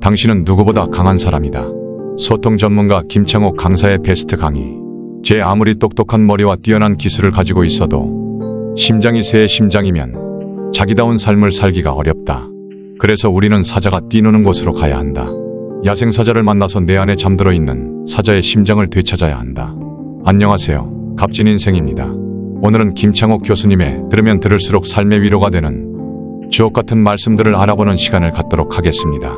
당신은 누구보다 강한 사람이다. 소통 전문가 김창옥 강사의 베스트 강의. 제 아무리 똑똑한 머리와 뛰어난 기술을 가지고 있어도 심장이 새의 심장이면 자기다운 삶을 살기가 어렵다. 그래서 우리는 사자가 뛰노는 곳으로 가야 한다. 야생사자를 만나서 내 안에 잠들어 있는 사자의 심장을 되찾아야 한다. 안녕하세요. 값진 인생입니다. 오늘은 김창옥 교수님의 들으면 들을수록 삶의 위로가 되는 주옥같은 말씀들을 알아보는 시간을 갖도록 하겠습니다.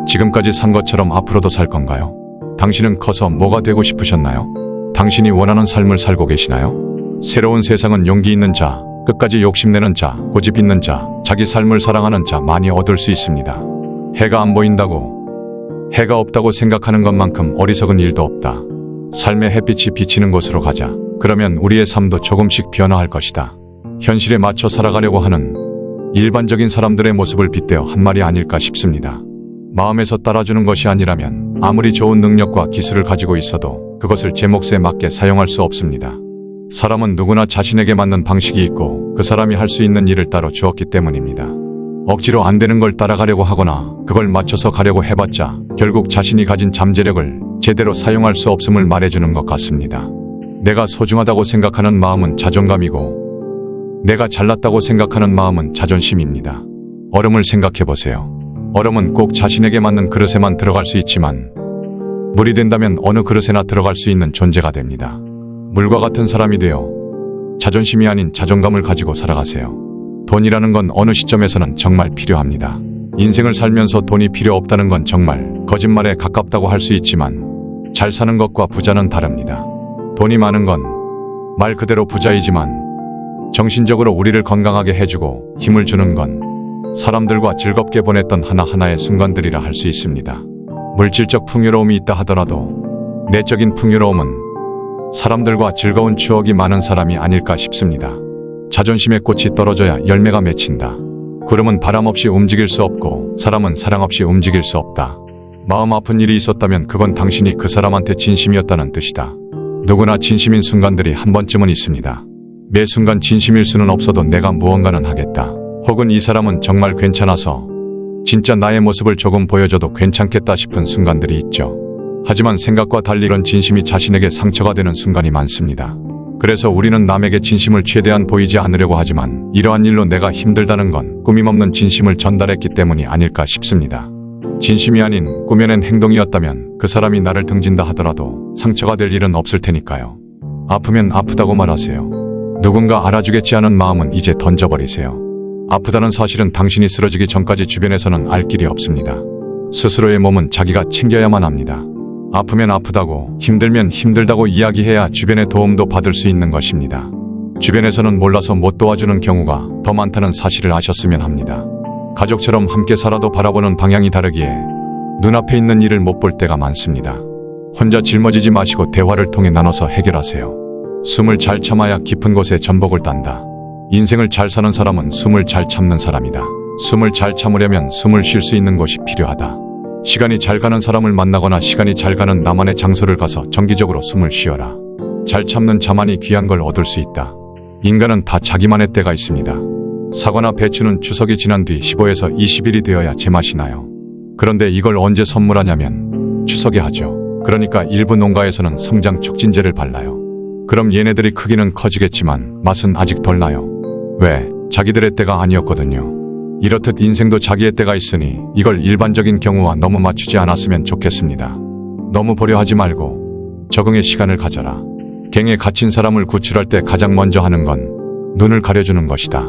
지금까지 산 것처럼 앞으로도 살 건가요? 당신은 커서 뭐가 되고 싶으셨나요? 당신이 원하는 삶을 살고 계시나요? 새로운 세상은 용기 있는 자, 끝까지 욕심내는 자, 고집 있는 자, 자기 삶을 사랑하는 자 많이 얻을 수 있습니다. 해가 안 보인다고, 해가 없다고 생각하는 것만큼 어리석은 일도 없다. 삶의 햇빛이 비치는 곳으로 가자. 그러면 우리의 삶도 조금씩 변화할 것이다. 현실에 맞춰 살아가려고 하는 일반적인 사람들의 모습을 빗대어 한 말이 아닐까 싶습니다. 마음에서 따라주는 것이 아니라면 아무리 좋은 능력과 기술을 가지고 있어도 그것을 제 몫에 맞게 사용할 수 없습니다. 사람은 누구나 자신에게 맞는 방식이 있고 그 사람이 할 수 있는 일을 따로 주었기 때문입니다. 억지로 안 되는 걸 따라가려고 하거나 그걸 맞춰서 가려고 해봤자 결국 자신이 가진 잠재력을 제대로 사용할 수 없음을 말해주는 것 같습니다. 내가 소중하다고 생각하는 마음은 자존감이고 내가 잘났다고 생각하는 마음은 자존심입니다. 얼음을 생각해보세요. 얼음은 꼭 자신에게 맞는 그릇에만 들어갈 수 있지만 물이 된다면 어느 그릇에나 들어갈 수 있는 존재가 됩니다. 물과 같은 사람이 되어 자존심이 아닌 자존감을 가지고 살아가세요. 돈이라는 건 어느 시점에서는 정말 필요합니다. 인생을 살면서 돈이 필요 없다는 건 정말 거짓말에 가깝다고 할 수 있지만 잘 사는 것과 부자는 다릅니다. 돈이 많은 건 말 그대로 부자이지만 정신적으로 우리를 건강하게 해주고 힘을 주는 건 사람들과 즐겁게 보냈던 하나하나의 순간들이라 할 수 있습니다. 물질적 풍요로움이 있다 하더라도 내적인 풍요로움은 사람들과 즐거운 추억이 많은 사람이 아닐까 싶습니다. 자존심의 꽃이 떨어져야 열매가 맺힌다. 구름은 바람 없이 움직일 수 없고 사람은 사랑 없이 움직일 수 없다. 마음 아픈 일이 있었다면 그건 당신이 그 사람한테 진심이었다는 뜻이다. 누구나 진심인 순간들이 한 번쯤은 있습니다. 매 순간 진심일 수는 없어도 내가 무언가는 하겠다. 혹은 이 사람은 정말 괜찮아서 진짜 나의 모습을 조금 보여줘도 괜찮겠다 싶은 순간들이 있죠. 하지만 생각과 달리 이런 진심이 자신에게 상처가 되는 순간이 많습니다. 그래서 우리는 남에게 진심을 최대한 보이지 않으려고 하지만 이러한 일로 내가 힘들다는 건 꾸밈없는 진심을 전달했기 때문이 아닐까 싶습니다. 진심이 아닌 꾸며낸 행동이었다면 그 사람이 나를 등진다 하더라도 상처가 될 일은 없을 테니까요. 아프면 아프다고 말하세요. 누군가 알아주겠지 하는 마음은 이제 던져버리세요. 아프다는 사실은 당신이 쓰러지기 전까지 주변에서는 알 길이 없습니다. 스스로의 몸은 자기가 챙겨야만 합니다. 아프면 아프다고, 힘들면 힘들다고 이야기해야 주변의 도움도 받을 수 있는 것입니다. 주변에서는 몰라서 못 도와주는 경우가 더 많다는 사실을 아셨으면 합니다. 가족처럼 함께 살아도 바라보는 방향이 다르기에 눈앞에 있는 일을 못 볼 때가 많습니다. 혼자 짊어지지 마시고 대화를 통해 나눠서 해결하세요. 숨을 잘 참아야 깊은 곳에 전복을 딴다. 인생을 잘 사는 사람은 숨을 잘 참는 사람이다. 숨을 잘 참으려면 숨을 쉴 수 있는 곳이 필요하다. 시간이 잘 가는 사람을 만나거나 시간이 잘 가는 나만의 장소를 가서 정기적으로 숨을 쉬어라. 잘 참는 자만이 귀한 걸 얻을 수 있다. 인간은 다 자기만의 때가 있습니다. 사과나 배추는 추석이 지난 뒤 15에서 20일이 되어야 제맛이 나요. 그런데 이걸 언제 선물하냐면 추석에 하죠. 그러니까 일부 농가에서는 성장 촉진제를 발라요. 그럼 얘네들이 크기는 커지겠지만 맛은 아직 덜 나요. 왜? 자기들의 때가 아니었거든요. 이렇듯 인생도 자기의 때가 있으니 이걸 일반적인 경우와 너무 맞추지 않았으면 좋겠습니다. 너무 보려 하지 말고 적응의 시간을 가져라. 갱에 갇힌 사람을 구출할 때 가장 먼저 하는 건 눈을 가려주는 것이다.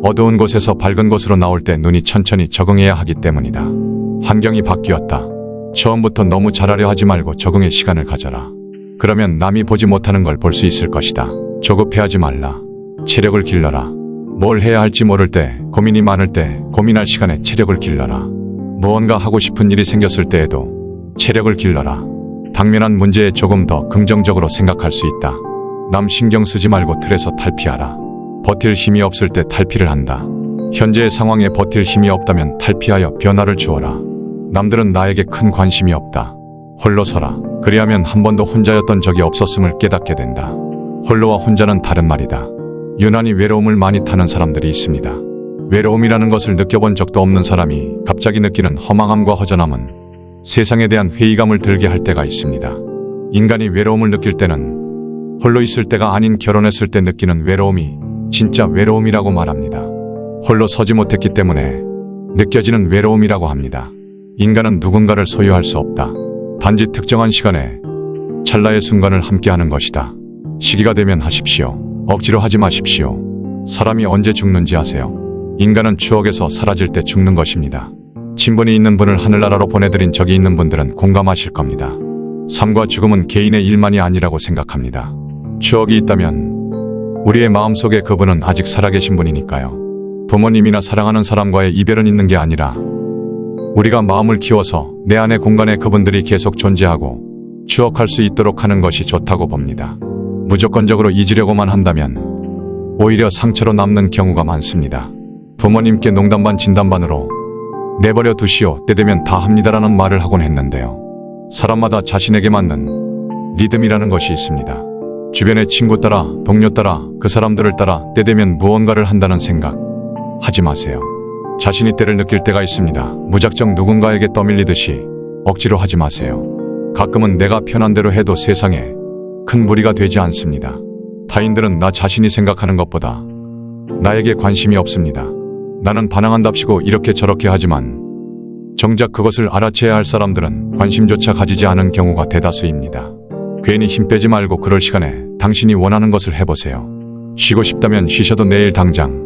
어두운 곳에서 밝은 곳으로 나올 때 눈이 천천히 적응해야 하기 때문이다. 환경이 바뀌었다. 처음부터 너무 잘하려 하지 말고 적응의 시간을 가져라. 그러면 남이 보지 못하는 걸 볼 수 있을 것이다. 조급해하지 말라. 체력을 길러라. 뭘 해야 할지 모를 때, 고민이 많을 때 고민할 시간에 체력을 길러라. 무언가 하고 싶은 일이 생겼을 때에도 체력을 길러라. 당면한 문제에 조금 더 긍정적으로 생각할 수 있다. 남 신경 쓰지 말고 틀에서 탈피하라. 버틸 힘이 없을 때 탈피를 한다. 현재의 상황에 버틸 힘이 없다면 탈피하여 변화를 주어라. 남들은 나에게 큰 관심이 없다. 홀로 서라. 그리하면 한 번도 혼자였던 적이 없었음을 깨닫게 된다. 홀로와 혼자는 다른 말이다. 유난히 외로움을 많이 타는 사람들이 있습니다. 외로움이라는 것을 느껴본 적도 없는 사람이 갑자기 느끼는 허망함과 허전함은 세상에 대한 회의감을 들게 할 때가 있습니다. 인간이 외로움을 느낄 때는 홀로 있을 때가 아닌 결혼했을 때 느끼는 외로움이 진짜 외로움이라고 말합니다. 홀로 서지 못했기 때문에 느껴지는 외로움이라고 합니다. 인간은 누군가를 소유할 수 없다. 단지 특정한 시간에 찰나의 순간을 함께하는 것이다. 시기가 되면 하십시오. 억지로 하지 마십시오. 사람이 언제 죽는지 아세요? 인간은 추억에서 사라질 때 죽는 것입니다. 친분이 있는 분을 하늘나라로 보내드린 적이 있는 분들은 공감하실 겁니다. 삶과 죽음은 개인의 일만이 아니라고 생각합니다. 추억이 있다면 우리의 마음속에 그분은 아직 살아계신 분이니까요. 부모님이나 사랑하는 사람과의 이별은 있는 게 아니라 우리가 마음을 키워서 내 안의 공간에 그분들이 계속 존재하고 추억할 수 있도록 하는 것이 좋다고 봅니다. 무조건적으로 잊으려고만 한다면 오히려 상처로 남는 경우가 많습니다. 부모님께 농담 반 진담 반으로 내버려 두시오, 때 되면 다 합니다라는 말을 하곤 했는데요. 사람마다 자신에게 맞는 리듬이라는 것이 있습니다. 주변의 친구 따라, 동료 따라, 그 사람들을 따라 때 되면 무언가를 한다는 생각 하지 마세요. 자신이 때를 느낄 때가 있습니다. 무작정 누군가에게 떠밀리듯이 억지로 하지 마세요. 가끔은 내가 편한 대로 해도 세상에 큰 무리가 되지 않습니다. 타인들은 나 자신이 생각하는 것보다 나에게 관심이 없습니다. 나는 반항한답시고 이렇게 저렇게 하지만 정작 그것을 알아채야 할 사람들은 관심조차 가지지 않은 경우가 대다수입니다. 괜히 힘 빼지 말고 그럴 시간에 당신이 원하는 것을 해보세요. 쉬고 싶다면 쉬셔도 내일 당장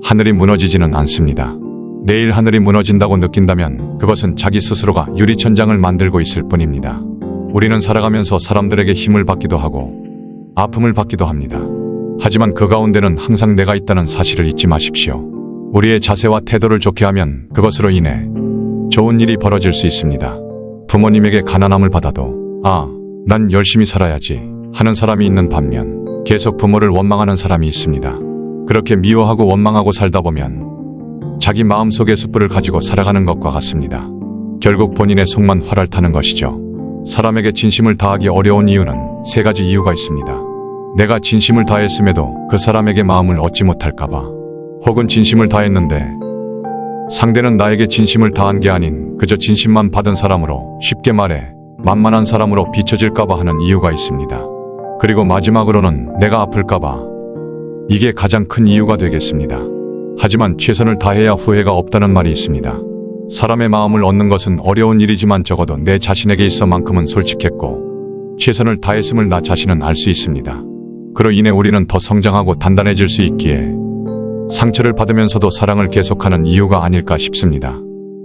하늘이 무너지지는 않습니다. 내일 하늘이 무너진다고 느낀다면 그것은 자기 스스로가 유리천장을 만들고 있을 뿐입니다. 우리는 살아가면서 사람들에게 힘을 받기도 하고 아픔을 받기도 합니다. 하지만 그 가운데는 항상 내가 있다는 사실을 잊지 마십시오. 우리의 자세와 태도를 좋게 하면 그것으로 인해 좋은 일이 벌어질 수 있습니다. 부모님에게 가난함을 받아도 난 열심히 살아야지 하는 사람이 있는 반면 계속 부모를 원망하는 사람이 있습니다. 그렇게 미워하고 원망하고 살다 보면 자기 마음속의 숯불을 가지고 살아가는 것과 같습니다. 결국 본인의 속만 활활 타는 것이죠. 사람에게 진심을 다하기 어려운 이유는 세 가지 이유가 있습니다. 내가 진심을 다했음에도 그 사람에게 마음을 얻지 못할까봐, 혹은 진심을 다했는데 상대는 나에게 진심을 다한 게 아닌 그저 진심만 받은 사람으로, 쉽게 말해 만만한 사람으로 비춰질까봐 하는 이유가 있습니다. 그리고 마지막으로는 내가 아플까봐. 이게 가장 큰 이유가 되겠습니다. 하지만 최선을 다해야 후회가 없다는 말이 있습니다. 사람의 마음을 얻는 것은 어려운 일이지만 적어도 내 자신에게 있어만큼은 솔직했고 최선을 다했음을 나 자신은 알 수 있습니다. 그로 인해 우리는 더 성장하고 단단해질 수 있기에 상처를 받으면서도 사랑을 계속하는 이유가 아닐까 싶습니다.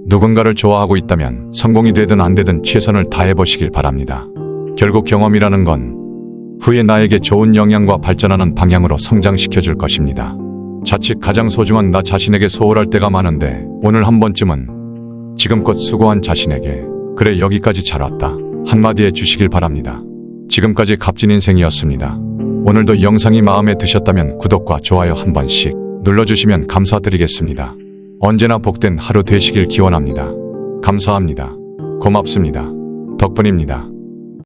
누군가를 좋아하고 있다면 성공이 되든 안 되든 최선을 다해보시길 바랍니다. 결국 경험이라는 건 후에 나에게 좋은 영향과 발전하는 방향으로 성장시켜줄 것입니다. 자칫 가장 소중한 나 자신에게 소홀할 때가 많은데 오늘 한 번쯤은 지금껏 수고한 자신에게 그래 여기까지 잘 왔다 한마디 해주시길 바랍니다. 지금까지 값진 인생이었습니다. 오늘도 영상이 마음에 드셨다면 구독과 좋아요 한 번씩 눌러주시면 감사드리겠습니다. 언제나 복된 하루 되시길 기원합니다. 감사합니다. 고맙습니다. 덕분입니다.